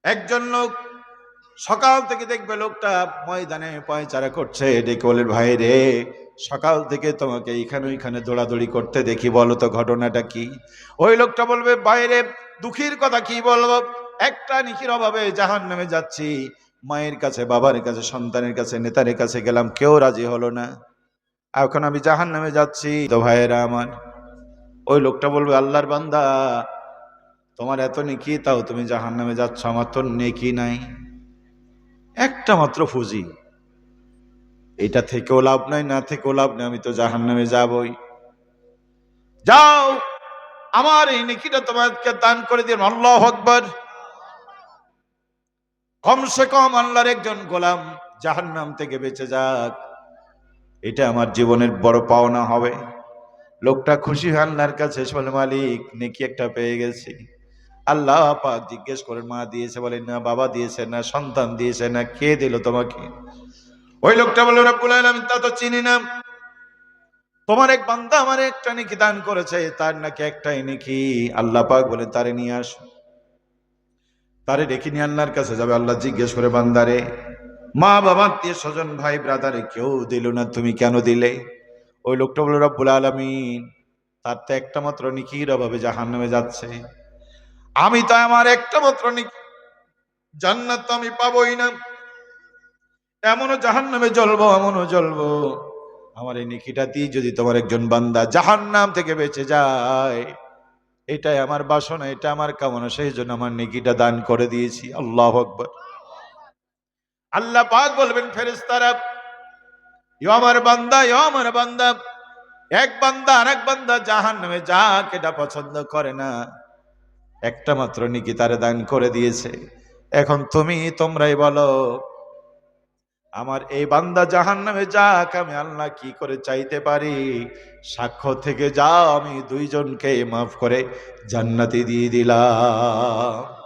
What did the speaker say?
একজন লোক সকাল থেকে দেখবে লোকটা ময়দানে পয়চারা করছে, ডেকে বলে ভাই রে, সকাল থেকে তোমাকে এখানে ওইখানে দৌড়াদৌড়ি করতে দেখি, বলো তো ঘটনাটা কি? ওই লোকটা বলবে বাইরে দুঃখীর কথা কি বলবো, একটা নিকির অভাবে জাহান্নামে যাচ্ছি, মায়ের কাছে, বাবার কাছে, সন্তানের কাছে, নেতার কাছে গেলাম, কেউ রাজি হলো না, এখন আমি জাহান্নামে যাচ্ছি। তো ভাইয়েরা আমার, ওই লোকটা বলবে আল্লাহর বান্দা, তোমার এত নেকি, তাও তুমি জাহান্নামে যাচ্ছ, আমার তো নেকি নাই, একটা মাত্র ফুজি, এটা থেকেও লাভ নাই, না থেকেও লাভ নাই, আমি তো জাহান্নামে যাবই। যাও, আমার এই নেকিটা তোমাকে দান করে দিন। আল্লাহু আকবার। কমসে কম আল্লাহর একজন গোলাম জাহান্নাম থেকে বেঁচে যাক, এটা আমার জীবনের বড় পাওনা হবে। লোকটা খুশি হয়ে আল্লাহর কাছে এসে বলে, মালিক, নেকি একটা পেয়ে গেছি। আল্লাহ পাক জিজ্ঞেস করেন, মা দিয়েছে? বলে না। বাবা দিয়েছে? না। সন্তান দিয়েছে? না। কে দিল তোমাকে? ওই লোকটা বলে, রব্বুল আলামিন, তা তো চিনি না, তোমার এক বান্দা আমার একটা নেকি দান করেছে, তার নাকি একটাই নেকি। আল্লাহ পাক বলে, তারে নিয়ে আস। তারে ডেকে নিয়ে আল্লাহর কাছে যাবে। আল্লাহ জিজ্ঞেস করে, বান্দারে, মা বাবা, আত্মীয় স্বজন, ভাই ব্রাদারে কেউ দিল না, তুমি কেন দিলে? ওই লোকটা বলে, রব্বুল আলামিন, তার তো একটা মাত্র নেকির অভাবে জাহান্নামে যাচ্ছে, আমি তো আমার একটা মাত্র নেকি, জান্নাত তো আমি পাবোই না, এমনও জাহান্নামে জ্বলবো, এমনও জ্বলবো, আমার এই নেকিটা দিয়ে যদি তোমার একজন বান্দা জাহান্নাম থেকে বেঁচে যায়, এটাই আমার বাসনা, এটা আমার কামনা, সেই জন্য আমার নেকিটা দান করে দিয়েছি। আল্লাহু আকবার। আল্লাহ পাক বলবেন, ফেরেশতারা, ইও আমার বান্দা, ইও আমার বান্দা, এক বান্দা আরেক বান্দা জাহান্নামে যাক এটা পছন্দ করে না, একটা মাত্র নেকি তারে দান করে দিয়েছে। এখন তোমরাই বলো, আমার এই বান্দা জাহান্নামে যাক, আমি আল্লাহ কি করে চাইতে পারি? সাক্ষ্য থেকে যাও, আমি দুইজনকে মাফ করে জান্নাতি দিয়ে দিলাম।